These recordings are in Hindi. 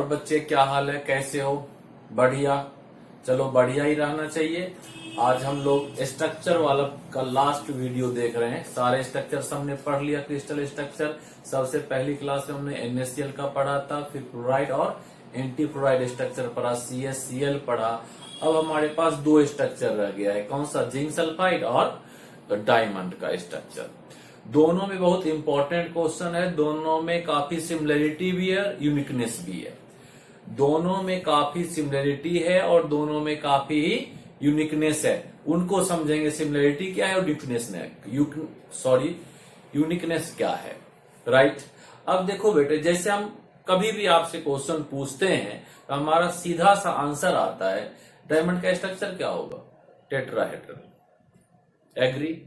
और बच्चे क्या हाल है, कैसे हो? बढ़िया। चलो बढ़िया ही रहना चाहिए। आज हम लोग स्ट्रक्चर वाला का लास्ट वीडियो देख रहे हैं। सारे स्ट्रक्चर हमने पढ़ लिया। क्रिस्टल स्ट्रक्चर सबसे पहली क्लास में हमने NaCl का पढ़ा था, फिर फ्लोराइड और एंटी फ्लोराइड स्ट्रक्चर पढ़ा, CaCl पढ़ा। अब हमारे पास दो स्ट्रक्चर रह गया है, कौन सा? जिंक सल्फाइड और डायमंड का स्ट्रक्चर। दोनों में बहुत इंपॉर्टेंट क्वेश्चन है, दोनों में काफी सिमिलरिटी भी है, यूनिकनेस भी है। दोनों में काफी सिमिलरिटी है और दोनों में काफी यूनिकनेस है। उनको समझेंगे, सिमिलरिटी क्या है और यूनिकनेस क्या है, राइट। अब देखो बेटे, जैसे हम कभी भी आपसे क्वेश्चन पूछते हैं तो हमारा सीधा सा आंसर आता है, डायमंड का स्ट्रक्चर क्या होगा? टेट्राहेड्रल। एग्री?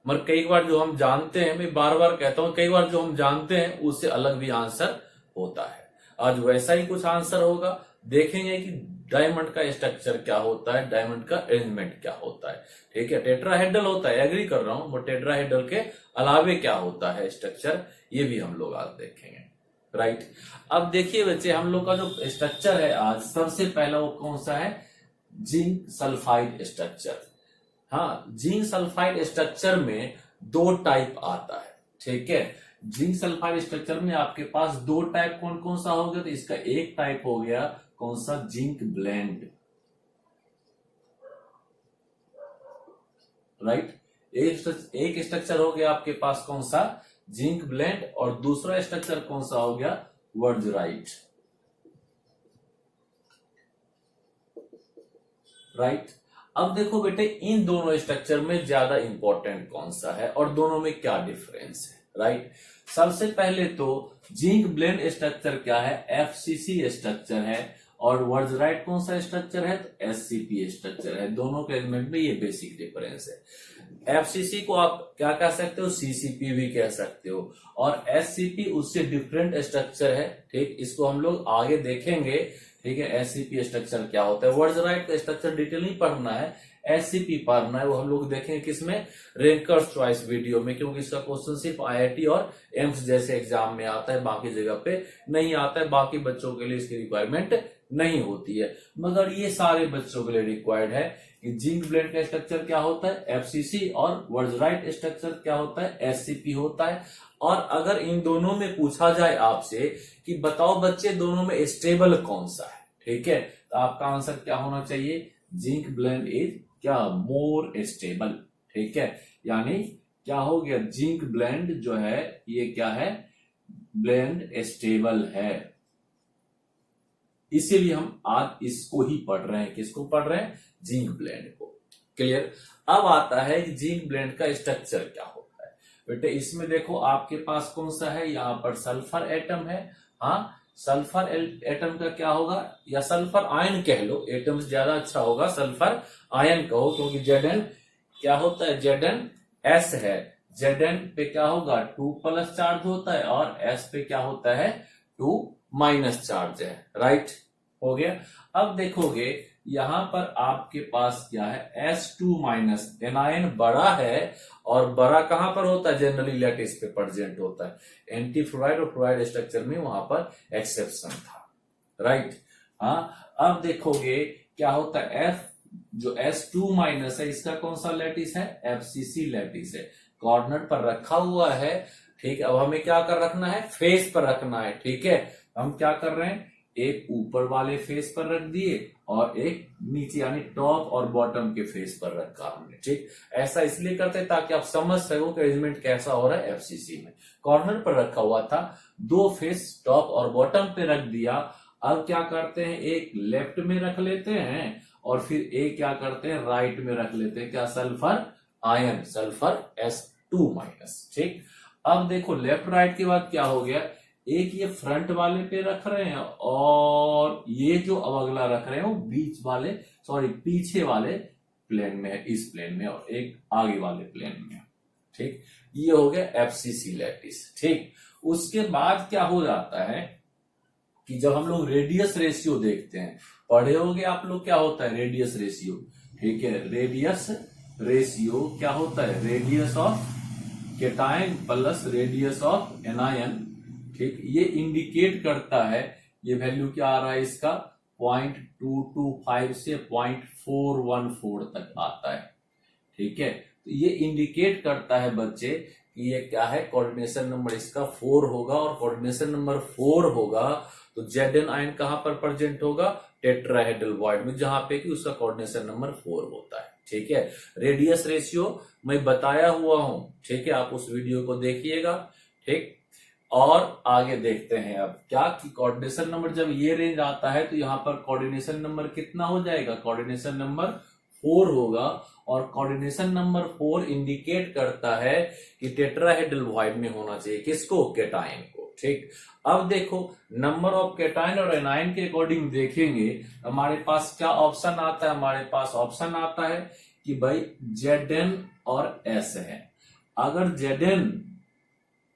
मगर कई बार जो हम जानते हैं, मैं बार बार कहता हूं, कई बार जो हम जानते हैं उससे अलग भी आंसर होता है। आज वैसा ही कुछ आंसर होगा। देखेंगे कि डायमंड का स्ट्रक्चर क्या होता है, डायमंड का अरेंजमेंट क्या होता है। ठीक है, टेट्राहेड्रल होता है, एग्री कर रहा हूं, वो टेट्राहेड्रल के अलावे क्या होता है स्ट्रक्चर, ये भी हम लोग आज देखेंगे, राइट। अब देखिए बच्चे, हम लोग का जो स्ट्रक्चर है आज, सबसे पहला वो कौन सा है? Zinc sulphide structure. हाँ, जिंक सल्फाइड स्ट्रक्चर में दो टाइप आता है, ठीक है। जिंक सल्फाइड स्ट्रक्चर में आपके पास दो टाइप कौन कौन सा हो गया? तो इसका एक टाइप हो गया कौन सा? Zinc blende, right. एक स्ट्रक्चर हो गया आपके पास कौन सा? Zinc blende. और दूसरा स्ट्रक्चर कौन सा हो गया? वर्जराइट, राइट। अब देखो बेटे, इन दोनों स्ट्रक्चर में ज्यादा इंपॉर्टेंट कौन सा है और दोनों में क्या डिफरेंस है, राइट। सबसे पहले तो जिंक ब्लेंड स्ट्रक्चर क्या है? FCC स्ट्रक्चर है। और वर्जराइट कौन सा स्ट्रक्चर है? तो SCP स्ट्रक्चर है। दोनों के एलिमेंट में ये बेसिक डिफरेंस है। FCC को आप क्या कह सकते हो? CCP भी कह सकते हो। और SCP उससे डिफरेंट स्ट्रक्चर है, ठीक। इसको हम लोग आगे देखेंगे, ठीक है। SCP स्ट्रक्चर क्या होता है? वर्जराइट का स्ट्रक्चर डिटेल नहीं पढ़ना है, SCP पढ़ना है। वो हम लोग देखेंगे किसमें? रैंकर्स चॉइस वीडियो में, क्योंकि इसका क्वेश्चन सिर्फ IIT और एम्स जैसे एग्जाम में आता है, बाकी जगह पे नहीं आता है। बाकी बच्चों के लिए इसकी रिक्वायरमेंट नहीं होती है, मगर ये सारे बच्चों के लिए रिक्वायर्ड है कि जिंक ब्लेंड का स्ट्रक्चर क्या होता है? FCC। और वर्जराइट स्ट्रक्चर क्या होता है? SCP होता है। और अगर इन दोनों में पूछा जाए आपसे कि बताओ बच्चे दोनों में स्टेबल कौन सा है, ठीक है, तो आपका आंसर क्या होना चाहिए? जिंक ब्लेंड इज क्या? मोर स्टेबल, ठीक है। यानी क्या हो गया? जिंक ब्लेंड जो है ये क्या है? ब्लेंड स्टेबल है। इसीलिए हम आज इसको ही पढ़ रहे हैं। किसको पढ़ रहे हैं? जिंक ब्लेंड को। क्लियर? अब आता है कि जिंक ब्लेंड का स्ट्रक्चर क्या होता है। बेटे इसमें देखो आपके पास कौन सा है? यहां पर सल्फर एटम है। हाँ, सल्फर एटम का क्या होगा? या सल्फर आयन कह लो, एटम से ज्यादा अच्छा होगा, सल्फर आयन कहो, क्योंकि Zn क्या होता है? ZnS है। Zn पे क्या होगा? 2+ चार्ज होता है और S पे क्या होता है? 2- चार्ज है, राइट। हो गया। अब देखोगे यहां पर आपके पास क्या है? S2-। एनायन बड़ा है और बड़ा कहां पर होता है? जनरली लैटिस पे प्रेजेंट होता है। एंटी फ्लोराइड और फ्लोराइड स्ट्रक्चर में वहां पर एक्सेप्शन था, राइट। हाँ, अब देखोगे क्या होता है? जो S2- है, इसका कौन सा लैटिस है? FCC लैटिस है। कॉर्नर पर रखा हुआ है, ठीक है। अब हमें क्या कर रखना है? फेस पर रखना है, ठीक है। हम क्या कर रहे हैं? एक ऊपर वाले फेस पर रख दिए और एक नीचे यानी टॉप और बॉटम के फेस पर रखा हमने, ठीक। ऐसा इसलिए करते हैं ताकि आप समझ सको कि अरेंजमेंट कैसा हो रहा है। FCC में कॉर्नर पर रखा हुआ था, दो फेस टॉप और बॉटम पे रख दिया। अब क्या करते हैं? एक लेफ्ट में रख लेते हैं और फिर एक क्या करते हैं? राइट में रख लेते हैं। क्या? सल्फर आयन, सल्फर S2-, ठीक। अब देखो लेफ्ट राइट के बाद क्या हो गया? एक ये फ्रंट वाले पे रख रहे हैं और ये जो अब अगला रख रहे हैं वो बीच वाले, पीछे वाले प्लेन में है, इस प्लेन में, और एक आगे वाले प्लेन में, ठीक। ये हो गया FCC लैटिस, ठीक। उसके बाद क्या हो जाता है कि जब हम लोग रेडियस रेशियो देखते हैं, पढ़े होगे आप लोग क्या होता है रेडियस रेशियो, ठीक है। रेडियस रेशियो क्या होता है? Radius of cation plus radius of anion, ठीक। ये इंडिकेट करता है ये वैल्यू क्या आ रहा है इसका 0.225 से 0.414 तक आता है। ठीक है, तो ये इंडिकेट करता है बच्चे कि ये क्या है, कोऑर्डिनेशन नंबर इसका 4 होगा, और कोऑर्डिनेशन नंबर 4 होगा तो Zn आयन कहां पर प्रेजेंट होगा, टेट्राहेड्रल वॉइड में, जहां पे कि उसका कोऑर्डिनेशन नंबर 4 होता है। ठीक है, रेडियस रेशियो मैं बताया हुआ हूं, ठीक है, आप उस वीडियो को देखिएगा। ठीक, और आगे देखते हैं अब क्या कि कोऑर्डिनेशन नंबर जब ये रेंज आता है तो यहां पर कोऑर्डिनेशन नंबर कितना हो जाएगा, कोऑर्डिनेशन नंबर 4 होगा, और कोऑर्डिनेशन नंबर 4 इंडिकेट करता है कि टेट्राहेड्रल वॉइड में होना चाहिए किसको, केटायन को। ठीक, अब देखो नंबर ऑफ केटायन और एनायन के अकॉर्डिंग देखेंगे हमारे पास क्या ऑप्शन आता है, हमारे पास ऑप्शन आता है कि भाई Zn और S है। अगर Zn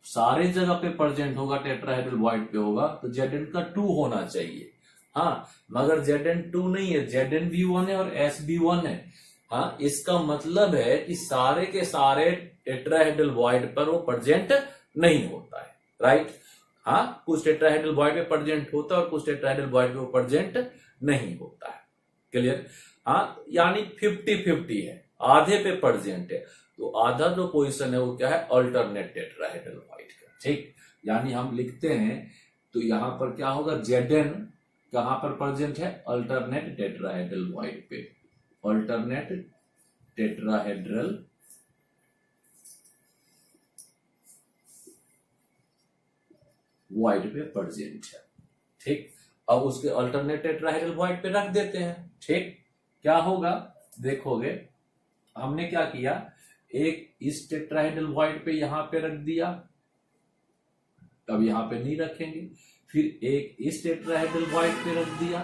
सारे जगह पे प्रेजेंट होगा, टेट्राहेड्रल वॉइड पे होगा, तो Zn का 2 होना चाहिए। हाँ, मगर Zn 2 नहीं है, Zn भी 1 है और S भी 1 है। हाँ, इसका मतलब है कि सारे के सारे टेट्राहेड्रल वॉइड पर वो प्रेजेंट नहीं होता है, राइट। हाँ, कुछ टेट्राहेड्रल वॉइड पे प्रेजेंट होता है और कुछ टेट्राहेड्रल वॉइड पे प्रेजेंट नहीं होता है। क्लियर। हाँ, यानी 50-50 है, आधे पे प्रेजेंट है, तो आधा जो पोजीशन है वो क्या है, अल्टरनेट टेट्राहेड्रल वॉइड का। ठीक, यानी हम लिखते हैं तो यहां पर क्या होगा, Zn कहां पर प्रेजेंट है, अल्टरनेट टेट्राहेड्रल वॉइड पे, अल्टरनेट टेट्राहेड्रल वॉइड पे प्रेजेंट है। ठीक, अब उसके अल्टरनेट टेट्राहेड्रल वॉइड पे रख देते हैं। ठीक, क्या होगा देखोगे, हमने क्या किया, एक इस टेट्राहेड्रल वॉइड पे यहां पे रख दिया, अब यहां पे नहीं रखेंगे, फिर एक इस टेट्राहेड्रल वॉइड पे रख दिया,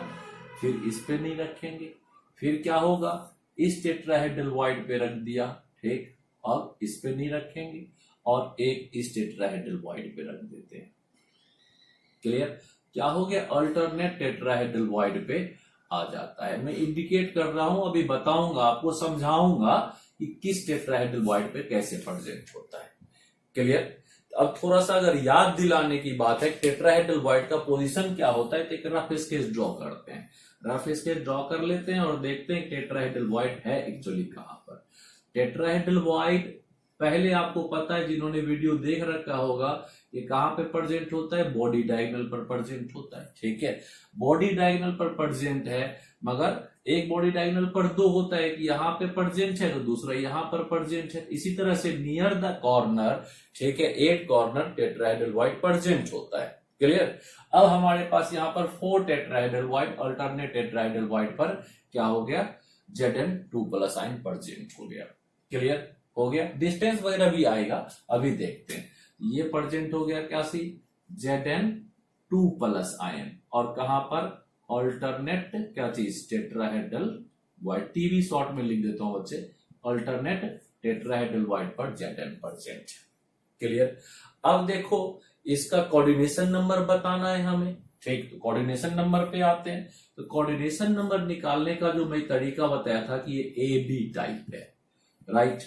फिर इस पे नहीं रखेंगे, फिर क्या होगा, इस टेट्राहेड्रल वॉइड पे रख दिया। ठीक, अब इस पे नहीं रखेंगे, और एक इस टेट्राहेड्रल वॉइड पे रख देते हैं। क्लियर, क्या हो गया, अल्टरनेट टेट्राहेड्रल वॉइड पे आ जाता है। मैं इंडिकेट कर रहा हूं, अभी बताऊंगा आपको, समझाऊंगा कि किस टेट्राहेड्रल वॉइड पे कैसे प्रेजेंट होता है। क्लियर, अब थोड़ा सा अगर याद दिलाने की बात है, टेट्राहेड्रल वॉइड का पोजीशन क्या होता है, तो एक रफ स्केच ड्रॉ करते हैं, रफ स्केच ड्रॉ कर लेते हैं और देखते हैं टेट्राहेड्रल वॉइड है एक्चुअली कहां पर। टेट्राहेड्रल वॉइड पहले आपको पता है, जिन्होंने वीडियो देख रखा होगा, ये कहां पे प्रेजेंट होता है, बॉडी डायगोनल पर प्रेजेंट होता है। ठीक है, बॉडी डायगोनल पर प्रेजेंट है, मगर एक बॉडी डायगोनल पर 2 होता है कि यहां पे प्रेजेंट है तो दूसरा यहां पर प्रेजेंट है। इसी तरह से नियर द कॉर्नर, ठीक है, 8 कॉर्नर टेट्राहेड्रल वॉइड प्रेजेंट होता है। क्लियर, अब हमारे पास यहां पर 4 tetrahedral void, alternate tetrahedral void पर क्या हो गया, Zn 2+ आयन प्रेजेंट हो गया। क्लियर हो गया, डिस्टेंस वगैरह भी आएगा, अभी देखते हैं। ये प्रेजेंट हो गया क्या सी, Zn 2+ आयन, और कहां पर, अल्टरनेट क्या चीज, टेट्राहेड्रल वॉइड, टीवी शॉर्ट में लिख देता हूं बच्चे, अल्टरनेट टेट्राहेड्रल वॉइड पर Zn प्रेजेंट। क्लियर, अब देखो इसका कोऑर्डिनेशन नंबर बताना है हमें। ठीक, तो कोऑर्डिनेशन नंबर पे आते हैं, तो कोऑर्डिनेशन नंबर निकालने का जो मैं तरीका बताया था कि ये AB टाइप है, राइट,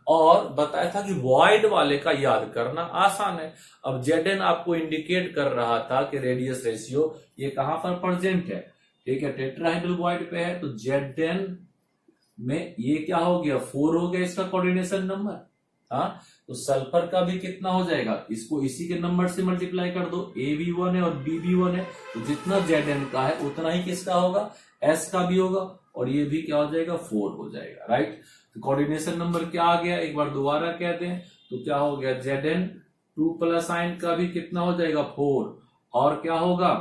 और बताया था कि वॉइड वाले का याद करना आसान है। अब Zn आपको इंडिकेट कर रहा था कि रेडियस रेशियो ये कहां पर प्रेजेंट है, ठीक है, टेट्राहेड्रल वॉइड पे है, तो Zn में ये क्या हो गया, 4 हो गया इसका कोऑर्डिनेशन नंबर। हाँ, तो सल्फर का भी कितना हो जाएगा, इसको इसी के नंबर से मल्टीप्लाई कर दो, A भी 1 है और B भी 1 है, तो जितना Zn का है उतना ही किसका होगा, S का भी होगा, और ये भी क्या हो जाएगा, 4 हो जाएगा, राइट। तो कोऑर्डिनेशन नंबर क्या आ गया, एक बार दोबारा कहते हैं, तो क्या हो गया, Zn 2+ आयन का भी कितना हो जाएगा, 4, और क्या होगा,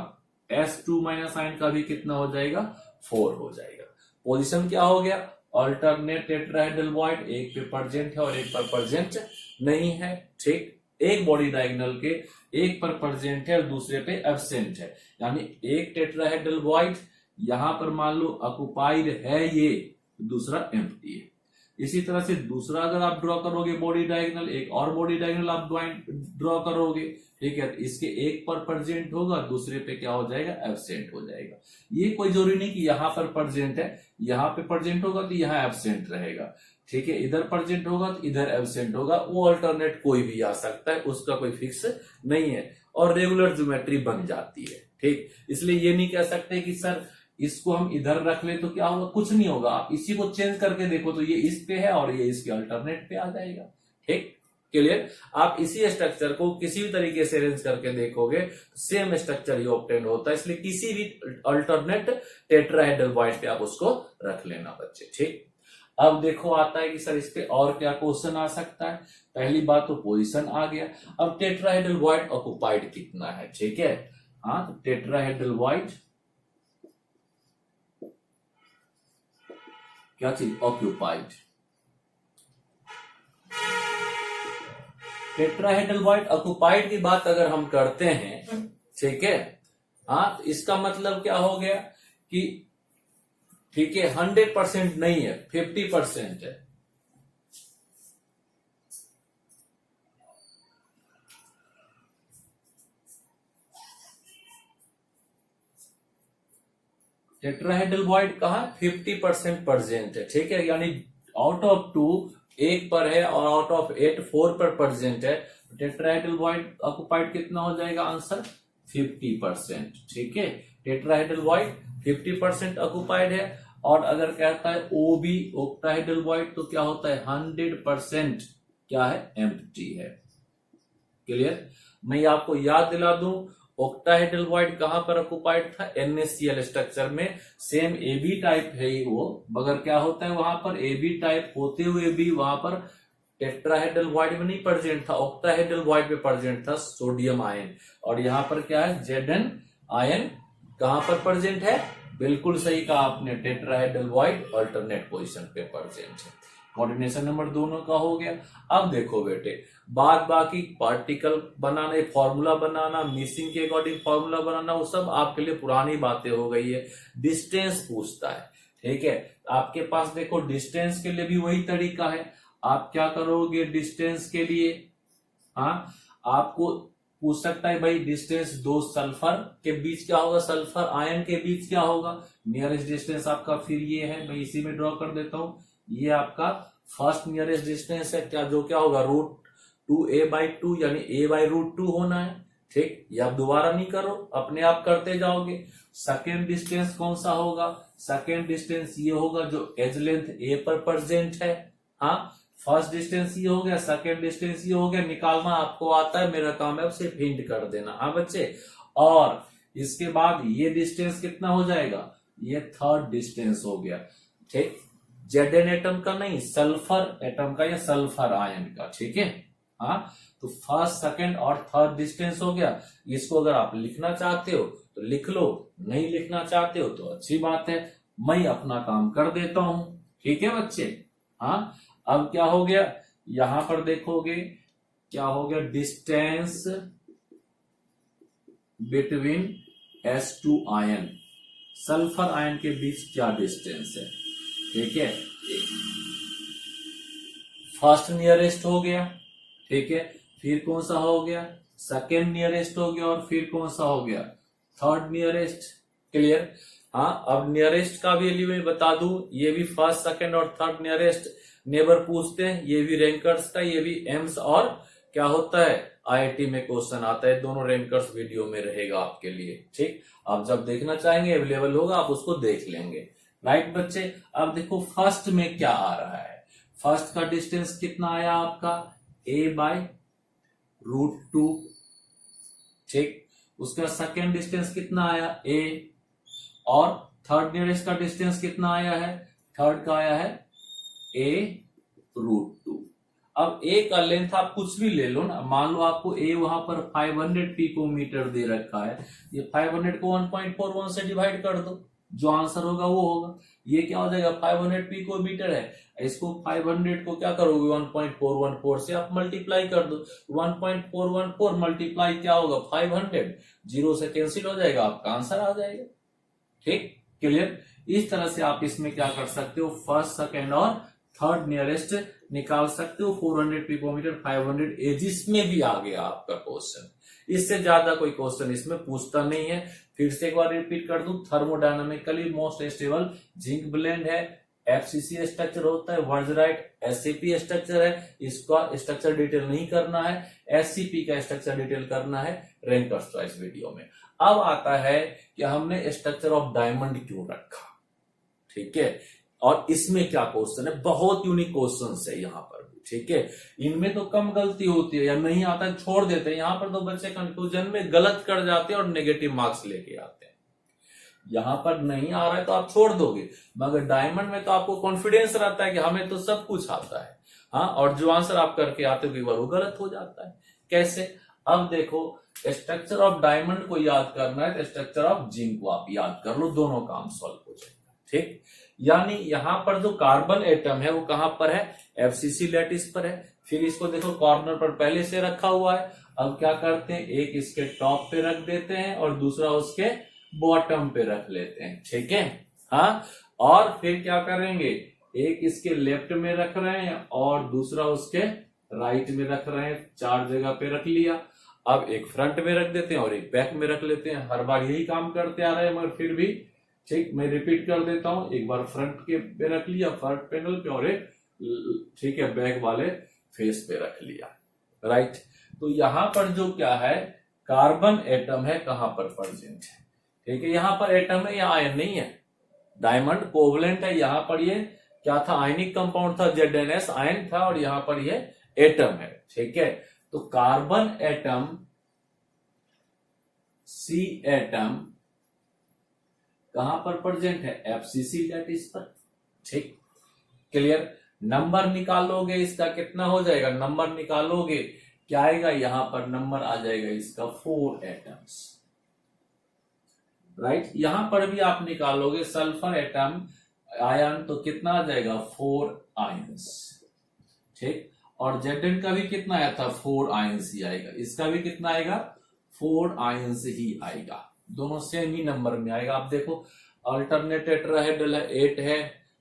S2- आयन का भी कितना हो जाएगा, 4 हो जाएगा। पोजीशन क्या हो गया, अल्टरनेट टेट्राहेड्रल वॉइड, एक पे प्रेजेंट है और एक पर प्रेजेंट नहीं है। ठीक, एक बॉडी डायगोनल के एक पर प्रेजेंट है और दूसरे पे एब्सेंट है, यानी एक टेट्राहेड्रल वॉइड यहां पर मान लो ऑक्युपाइड है, ये दूसरा एम्प्टी है। इसी तरह से दूसरा अगर आप ड्रॉ करोगे बॉडी डायगोनल, एक और बॉडी डायगोनल आप ड्रॉ करोगे, ठीक है, इसके एक पर प्रेजेंट होगा, दूसरे पे क्या हो जाएगा, एब्सेंट हो जाएगा। ये कोई जरूरी नहीं कि यहां पर प्रेजेंट है, यहां पे प्रेजेंट होगा तो यहां एब्सेंट रहेगा, ठीक है, इधर प्रेजेंट होगा तो इधर एब्सेंट होगा, वो अल्टरनेट कोई भी आ सकता है, उसका कोई फिक्स नहीं है, और रेगुलर ज्योमेट्री बन जाती है। ठीक, इसलिए ये नहीं कह सकते कि सर इसको हम इधर रख ले तो क्या होगा, कुछ नहीं होगा। आप इसी को चेंज करके देखो तो ये इस पे है और ये इसके अल्टरनेट पे आ जाएगा। ठीक, क्लियर। आप इसी स्ट्रक्चर को किसी भी तरीके से अरेंज करके देखोगे तो सेम स्ट्रक्चर ही ऑब्टेन होता है, इसलिए किसी भी अल्टरनेट टेट्राहेड्रल वॉइड पे आप उसको रख लेना बच्चे। ठीक, अब देखो आता है कि सर इस पे और क्या क्वेश्चन आ सकता है। पहली बात तो पोजीशन आ गया। अब टेट्राहेड्रल वॉइड ऑक्युपाइड कितना है, ठीक है। हाँ, तो टेट्राहेड्रल वॉइड क्या चीज, ऑक्युपाइड। टेट्राहेड्रल वॉइड ऑक्युपाइड की बात अगर हम करते हैं, ठीक है, हाँ, तो इसका मतलब क्या हो गया कि ठीक है 100% नहीं है, 50% है। टेट्राहेड्रल वॉइड कहा 50% प्रेजेंट है, ठीक है, यानी आउट ऑफ 2 एक पर है और आउट ऑफ 8 4 पर प्रेजेंट है। टेट्राहेड्रल वॉइड ऑक्युपाइड कितना हो जाएगा, आंसर 50%। ठीक है, टेट्राहेड्रल वॉइड 50% ऑक्युपाइड है। और अगर कहता है ओबी ऑक्टाहेड्रल वॉइड तो क्या होता है 100% क्या है, एम्प्टी है। क्लियर। मैं आपको याद दिला दूं ऑक्टाहेड्रल वॉइड कहां पर ऑक्युपाइड था, NaCl स्ट्रक्चर में। सेम AB टाइप है ही वो, मगर क्या होता है वहां पर AB टाइप होते हुए भी वहां पर टेट्राहेड्रल वॉइड में नहीं प्रेजेंट था, ऑक्टाहेड्रल वॉइड में प्रेजेंट था सोडियम आयन। और यहां पर क्या है, Zn आयन कहां पर प्रेजेंट है, बिल्कुल सही कहा आपने, टेट्राहेड्रल वॉइड अल्टरनेट पोजीशन पे प्रेजेंट है। कोऑर्डिनेशन नंबर दोनों का हो गया। अब देखो बेटे, बाद बाकी पार्टिकल बनाना, फॉर्मूला बनाना, मिसिंग के अकॉर्डिंग फॉर्मूला बनाना, वो सब आपके लिए पुरानी बातें हो गई है। डिस्टेंस पूछता है, ठीक है, आपके पास देखो डिस्टेंस के लिए भी वही तरीका है। आप क्या करोगे डिस्टेंस के लिए, हाँ, आपको पूछ सकता है भाई डिस्टेंस दो सल्फर के बीच क्या होगा, सल्फर आयन के बीच क्या होगा। नियरेस्ट डिस्टेंस आपका फिर ये है, मैं इसी में ड्रॉ कर देता हूं, ये आपका फर्स्ट नियरेस्ट डिस्टेंस है, क्या जो क्या होगा √2a/2 यानी a/√2 होना है। ठीक, ये आप दोबारा नहीं करो, अपने आप करते जाओगे। सेकेंड डिस्टेंस कौन सा होगा, सेकेंड डिस्टेंस ये होगा जो एज लेंथ a पर प्रेजेंट है। हाँ, फर्स्ट डिस्टेंस ये हो गया, सेकेंड डिस्टेंस ये हो गया, निकालना आपको आता है, मेरा काम है सिर्फ हिंट कर देना। हाँ बच्चे, और इसके बाद ये डिस्टेंस कितना हो जाएगा, ये थर्ड डिस्टेंस हो गया। ठीक, Zn एटम का नहीं, सल्फर एटम का या सल्फर आयन का। ठीक है, हाँ, तो फर्स्ट सेकेंड और थर्ड डिस्टेंस हो गया। इसको अगर आप लिखना चाहते हो तो लिख लो, नहीं लिखना चाहते हो तो अच्छी बात है, मैं अपना काम कर देता हूं। ठीक है बच्चे, हाँ, अब क्या हो गया, यहां पर देखोगे क्या हो गया, distance between S2 ion, sulphur ion के बीच क्या डिस्टेंस है। ठीक है, फर्स्ट नियरेस्ट हो गया, ठीक है, फिर कौन सा हो गया, सेकेंड नियरेस्ट हो गया, और फिर कौन सा हो गया, थर्ड नियरेस्ट। क्लियर। हाँ, अब नियरेस्ट का भी मैं बता दूं, ये भी फर्स्ट सेकेंड और थर्ड नियरेस्ट नेबर पूछते हैं, ये भी रैंकर्स का, ये भी एम्स और क्या होता है IIT में क्वेश्चन आता है, दोनों रैंकर्स वीडियो में रहेगा आपके लिए। ठीक, आप जब देखना चाहेंगे अवेलेबल होगा, आप उसको देख लेंगे। राइट बच्चे, अब देखो फर्स्ट में क्या आ रहा है, फर्स्ट का डिस्टेंस कितना आया आपका a/√2। ठीक, उसका सेकेंड डिस्टेंस कितना आया a, और थर्ड नियरेस्ट का डिस्टेंस कितना आया है, थर्ड का आया है a√2। अब a का लेंथ आप कुछ भी ले लो ना, मान लो आपको a वहां पर 500 पिकोमीटर दे रखा है, ये 500 को 1.41 से डिवाइड कर दो, जो आंसर होगा वो होगा। ये क्या हो जाएगा, 500 पिकोमीटर है, इसको 500 को क्या करोगे 1.414 से आप मल्टीप्लाई कर दो, 1.414 मल्टीप्लाई क्या होगा 500, जीरो से कैंसिल हो जाएगा, आपका आंसर आ जाएगा। ठीक, क्लियर। इस तरह से आप इसमें क्या कर सकते हो, फर्स्ट सेकेंड और थर्ड नियरेस्ट निकाल सकते हो। 400 पिकोमीटर 500 एजिस में भी आ गया आपका क्वेश्चन, इससे ज्यादा कोई क्वेश्चन इसमें पूछता नहीं है। फिर से एक बार रिपीट कर दूं, thermodynamically most stable zinc blende है, FCC स्ट्रक्चर होता है, वर्जराइट SCP स्ट्रक्चर है, इसका स्ट्रक्चर डिटेल नहीं करना है, SCP का स्ट्रक्चर डिटेल करना है रैंकर्स चॉइस वीडियो में। अब आता है कि हमने स्ट्रक्चर ऑफ डायमंड क्यों रखा, ठीक है, और इसमें क्या क्वेश्चन है, बहुत यूनिक क्वेश्चन है यहाँ पर भी, ठीक है। इनमें तो कम गलती होती है या नहीं आता है छोड़ देते हैं, यहाँ पर तो बच्चे कंक्लूजन में गलत कर जाते हैं और नेगेटिव मार्क्स लेके आते हैं। यहां पर नहीं आ रहा है तो आप छोड़ दोगे, मगर डायमंड में तो आपको कॉन्फिडेंस रहता है कि हमें तो सब कुछ आता है, हाँ, और जो आंसर आप करके आते हो कई बार वो गलत हो जाता है। कैसे, अब देखो स्ट्रक्चर ऑफ डायमंड को याद करना है तो स्ट्रक्चर ऑफ जिंक को आप याद कर लो, दोनों काम सॉल्व हो जाएगा, ठीक। यानी यहां पर जो कार्बन एटम है वो कहां पर है, FCC लैटिस पर है। फिर इसको देखो कॉर्नर पर पहले से रखा हुआ है, अब क्या करते हैं, एक इसके टॉप पे रख देते हैं और दूसरा उसके बॉटम पे रख लेते हैं, ठीक है, हाँ। और फिर क्या करेंगे, एक इसके लेफ्ट में रख रहे हैं और दूसरा उसके राइट में रख रहे हैं, 4 जगह पे रख लिया। अब एक फ्रंट में रख देते हैं और एक बैक में रख लेते हैं, हर बार यही काम करते आ रहे हैं मगर फिर भी, ठीक, मैं रिपीट कर देता हूं, एक बार फ्रंट के पे रख लिया फ्रंट पैनल पे और एक, ठीक है, बैक वाले फेस पे रख लिया, राइट। तो यहां पर जो क्या है, कार्बन एटम है कहां पर प्रेजेंट है, ठीक है, यहां पर एटम है या आयन नहीं है, डायमंड कोवलेंट है, यहां पर ये क्या था, आयनिक कंपाउंड था, ZnS आयन था और यहां पर ये एटम है, ठीक है। तो कार्बन एटम, C एटम कहां पर प्रेजेंट है, FCC लैटिस पर, ठीक, क्लियर। नंबर निकालोगे इसका कितना हो जाएगा, नंबर निकालोगे क्या आएगा, यहां पर नंबर आ जाएगा इसका 4 एटम्स, राइट। यहां पर भी आप निकालोगे सल्फर एटम आयन तो कितना आ जाएगा, 4 आयंस, ठीक। और Zn का भी कितना आया था, 4 आयंस ही आएगा, इसका भी कितना आएगा, 4 आयंस ही आएगा, दोनों सेम ही नंबर में आएगा। आप देखो अल्टरनेट टेट्राहेड्रल है, 8 है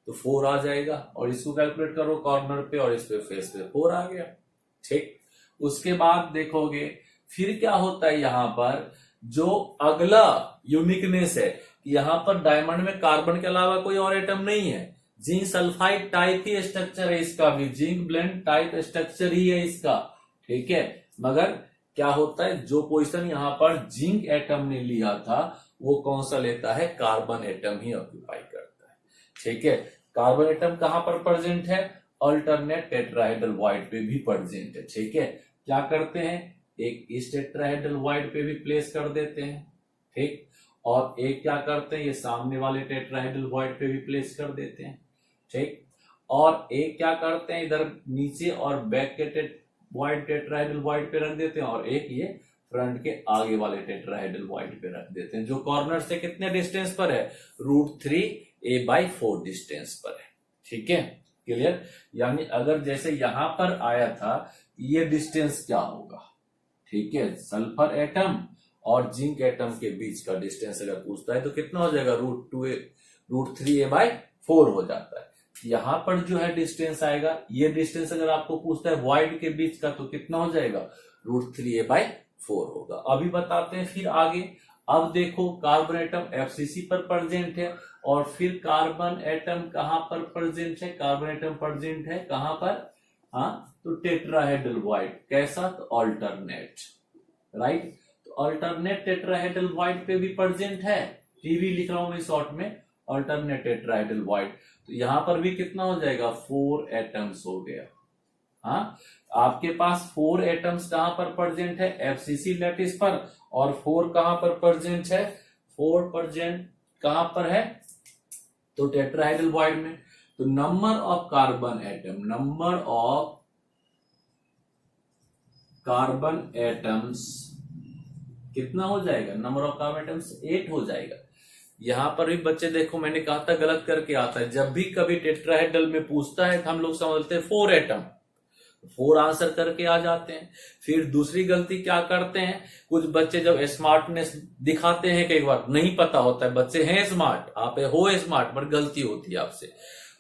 तो 4 आ जाएगा, और इसको कैलकुलेट करो कॉर्नर पे और इस पे फेस पे 4 आ गया, ठीक। उसके बाद देखोगे फिर क्या होता है, यहां पर जो अगला यूनिकनेस है, यहां पर डायमंड में कार्बन के अलावा कोई और एटम नहीं है, जिंक सल्फाइड टाइप ही स्ट्रक्चर है इसका भी, जिंक ब्लेंड टाइप स्ट्रक्चर ही है इसका, ठीक है। मगर क्या होता है, जो पोजीशन यहां पर जिंक एटम ने लिया था वो कौन सा लेता है, कार्बन एटम ही ऑक्यूपाई करता है, ठीक है। कार्बन एटम कहां पर प्रेजेंट है, अल्टरनेट टेट्राहेड्रल वॉइड पे भी प्रेजेंट है, ठीक है। क्या करते हैं, एक इस टेट्राहेड्रल वॉइड पे भी प्लेस कर देते हैं, ठीक, और एक क्या करते हैं, ये सामने वाले टेट्राहेड्रल वॉइड पे भी प्लेस कर देते हैं, ठीक। और एक क्या करते हैं, इधर नीचे और बैक के वॉइड टेट्राहेड्रल वॉइड पे रख देते हैं, और एक ये फ्रंट के आगे वाले टेट्राहेड्रल वॉइड पे रख देते हैं, जो कॉर्नर से कितने डिस्टेंस पर है, √3a/4 डिस्टेंस पर है, ठीक है, क्लियर। यानी अगर जैसे यहां पर आया था, ये डिस्टेंस क्या होगा, ठीक है, सल्फर एटम और जिंक एटम के बीच का डिस्टेंस अगर पूछता है तो कितना हो जाएगा, √3a/4 हो जाता है। यहां पर जो है डिस्टेंस आएगा, ये डिस्टेंस अगर आपको पूछता है वॉइड के बीच का तो कितना हो जाएगा, √3a/4 होगा। अभी बताते हैं फिर आगे। अब देखो कार्बन एटम FCC पर प्रेजेंट है, और फिर कार्बन एटम कहां पर प्रेजेंट है, कार्बन एटम प्रेजेंट है कहां पर, हाँ, तो टेट्राहेड्रल वॉइड, कैसा, तो अल्टरनेट, राइट। तो अल्टरनेट टेट्राहेड्रल वॉइड पे भी प्रेजेंट है, टीवी लिख रहा हूं मैं शॉर्ट में, अल्टरनेट टेट्राहेड्रल वॉइड, तो यहां पर भी कितना हो जाएगा, 4 एटम्स हो गया, हाँ। आपके पास 4 एटम्स कहां पर प्रेजेंट है, FCC लैटिस पर, और 4 कहां पर प्रेजेंट है, 4 प्रेजेंट कहां पर है, तो टेट्राहेड्रल वॉइड में। तो number of carbon atom, number of carbon atoms कितना हो जाएगा, नंबर ऑफ कार्बन एटम्स 8 हो जाएगा। यहां पर भी बच्चे देखो मैंने कहा था गलत करके आता है, जब भी कभी टेट्राहेड्रल में पूछता है तो हम लोग समझते हैं 4 एटम, 4 आंसर करके आ जाते हैं। फिर दूसरी गलती क्या करते हैं, कुछ बच्चे जब स्मार्टनेस दिखाते हैं, कई बार नहीं पता होता है, बच्चे हैं स्मार्ट, आप हो स्मार्ट, पर गलती होती है आपसे,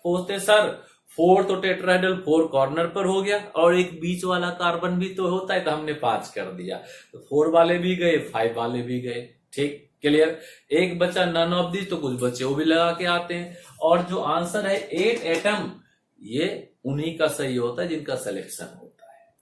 पूछते सर 4 तो टेट्राहेड्रल 4 कॉर्नर पर हो गया, और एक बीच वाला कार्बन भी तो होता है, तो हमने 5 कर दिया, तो 4 वाले भी गए 5 वाले भी गए, ठीक, क्लियर। एक बच्चा नन ऑफ दिस, तो कुछ बच्चे वो भी लगा के आते हैं। और जो आंसर है 8 एटम, ये उन्हीं का सही होता है जिनका सिलेक्शन होता है।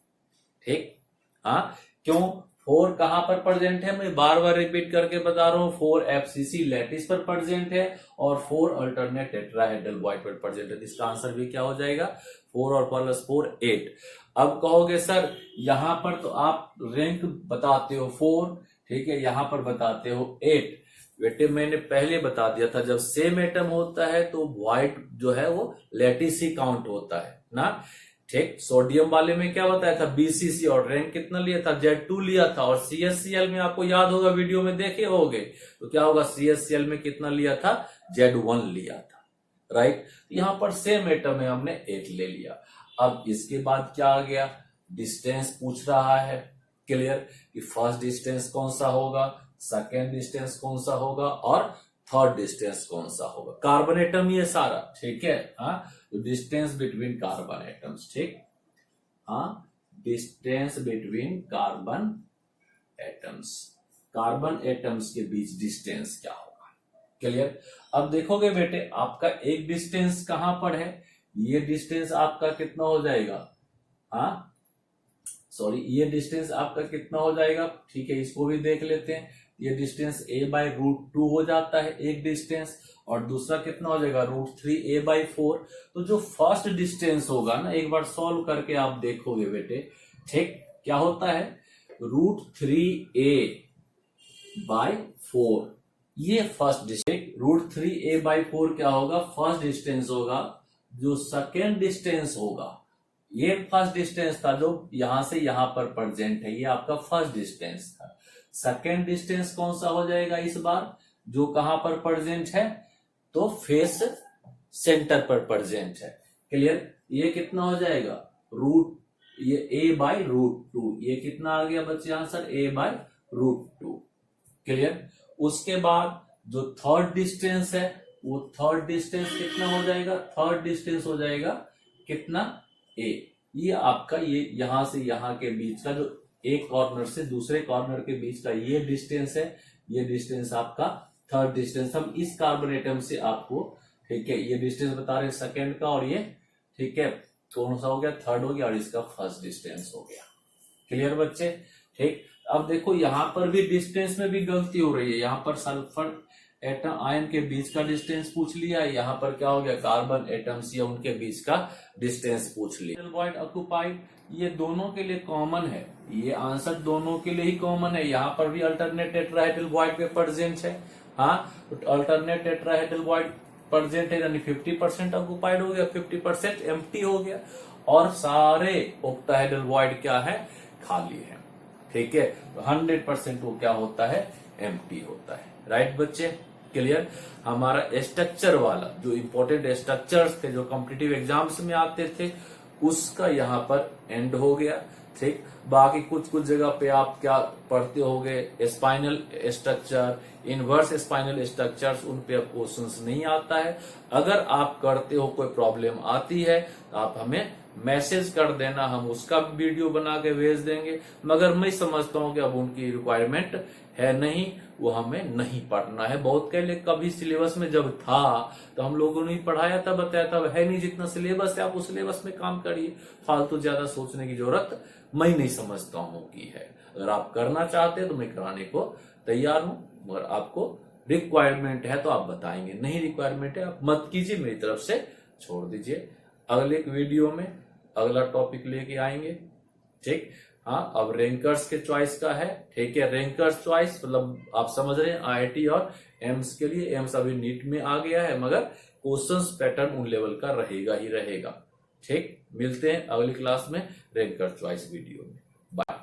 ठीक, हाँ, क्यों? 4 कहां पर प्रेजेंट है, मैं बार बार रिपीट करके बता रहा हूं। 4 FCC लैटिस पर प्रेजेंट है और 4 अल्टरनेट टेट्राहेड्रल वॉइड पर प्रेजेंट है। इसका आंसर भी क्या हो जाएगा? 4 और +4 8। अब कहोगे सर यहां पर तो आप रैंक बताते हो 4, ठीक है, यहां पर बताते हो 8। बेटे मैंने पहले बता दिया था, जब सेम एटम होता है तो वॉइड जो है वो लैटिस ही काउंट होता है ना। ठीक, सोडियम वाले में क्या बताया था? BCC, और रैंक कितना लिया था? Z2 लिया था। और CHCl में आपको याद होगा, वीडियो में देखे होगे, तो क्या होगा? CHCl में कितना लिया था? Z1 लिया था, राइट। यहां पर सेम एटम है, हमने 8 ले लिया। अब इसके बाद क्या आ गया? डिस्टेंस पूछ रहा है, क्लियर, कि फर्स्ट डिस्टेंस कौन सा होगा, सेकेंड डिस्टेंस कौन सा होगा और थर्ड डिस्टेंस कौन सा होगा। कार्बन एटम ये सारा, ठीक है, हाँ, तो डिस्टेंस बिटवीन कार्बन एटम्स, ठीक, हाँ, distance between carbon atoms, carbon atoms के बीच डिस्टेंस क्या होगा, क्लियर। अब देखोगे बेटे, आपका एक डिस्टेंस कहां पर है? ये डिस्टेंस आपका कितना हो जाएगा? हाँ सॉरी, ये डिस्टेंस आपका कितना हो जाएगा? ठीक है, इसको भी देख लेते हैं। ये डिस्टेंस a/√2 हो जाता है एक डिस्टेंस, और दूसरा कितना हो जाएगा? √3a/4। तो जो फर्स्ट डिस्टेंस होगा ना, एक बार सॉल्व करके आप देखोगे बेटे, ठीक, क्या होता है? √3a/4, ये फर्स्ट डिस्टेंस। √3a/4 क्या होगा? फर्स्ट डिस्टेंस होगा। जो सेकेंड डिस्टेंस होगा, ये फर्स्ट डिस्टेंस था जो यहां से यहां पर प्रेजेंट है, ये आपका फर्स्ट डिस्टेंस था। सेकेंड डिस्टेंस कौन सा हो जाएगा इस बार? जो कहां पर प्रेजेंट है? तो फेस सेंटर पर प्रेजेंट है, क्लियर। ये कितना हो जाएगा? ये a/√2, ये कितना आ गया बच्चे आंसर? a/√2, clear. उसके बाद जो थर्ड डिस्टेंस है, वो थर्ड डिस्टेंस कितना हो जाएगा? थर्ड डिस्टेंस हो जाएगा कितना? a। ये आपका ये यहां से यहां के बीच का, जो एक कॉर्नर से दूसरे कॉर्नर के बीच का ये डिस्टेंस है, ये डिस्टेंस आपका थर्ड डिस्टेंस। हम इस कार्बन एटम से आपको, ठीक है, ये डिस्टेंस बता रहे हैं सेकेंड का, और ये, ठीक है, कौन सा हो गया? थर्ड हो गया, और इसका फर्स्ट डिस्टेंस हो गया, क्लियर बच्चे। ठीक, अब देखो यहां पर भी डिस्टेंस में भी गलती हो रही है। यहां पर सल्फर एटम आयन के बीच का डिस्टेंस पूछ लिया है, यहाँ पर क्या हो गया? कार्बन एटम्स या उनके बीच का डिस्टेंस पूछ लिया। वॉइड ऑक्युपाइड, ये दोनों के लिए कॉमन है, ये आंसर दोनों के लिए ही कॉमन है। यहाँ पर भी अल्टरनेट टेट्राहेड्रल वॉइड पे प्रेजेंट है, हाँ, तो अल्टरनेट टेट्राहेड्रल वॉइड प्रेजेंट है, यानी 50% ऑक्युपाइड हो गया, 50% एम्प्टी हो गया, और सारे ऑक्टाहेड्रल वॉइड क्या है? खाली है, ठीक है। 100% वो क्या होता है? एम्प्टी होता है, राइट बच्चे, क्लियर। हमारा स्ट्रक्चर वाला जो इंपॉर्टेंट स्ट्रक्चर्स थे, जो कॉम्पिटिटिव एग्जाम्स में आते थे, उसका यहाँ पर एंड हो गया, ठीक। बाकी कुछ कुछ जगह पे आप क्या पढ़ते होगे? Spinal structure, inverse spinal structures, उन पे क्वेश्चंस नहीं आता है। अगर आप करते हो, कोई प्रॉब्लम आती है, तो आप हमें मैसेज कर देना, हम उसका वीडियो बना के भेज देंगे। मगर मैं समझता हूं कि अब उनकी रिक्वायरमेंट है नहीं, वो हमें नहीं पढ़ना है। बहुत पहले कभी सिलेबस में जब था तो हम लोगों ने पढ़ाया था, बताया था, है नहीं जितना सिलेबस है, आप उस सिलेबस में काम करिए। फालतू ज्यादा सोचने की जरूरत मैं नहीं समझता हूं कि है। अगर आप करना चाहते हैं तो मैं कराने को तैयार हूं, मगर आपको रिक्वायरमेंट है तो आप बताएंगे, नहीं रिक्वायरमेंट है आप मत कीजिए, मेरी तरफ से छोड़ दीजिए। अगले वीडियो में अगला टॉपिक लेके आएंगे, ठीक। हाँ, अब रैंकर्स के चॉइस का है, ठीक है। रैंकर्स चॉइस मतलब आप समझ रहे हैं, IIT और एम्स के लिए। एम्स अभी नीट में आ गया है, मगर क्वेश्चंस पैटर्न उन लेवल का रहेगा ही रहेगा, ठीक। मिलते हैं अगली क्लास में रैंकर चॉइस वीडियो में। बाय।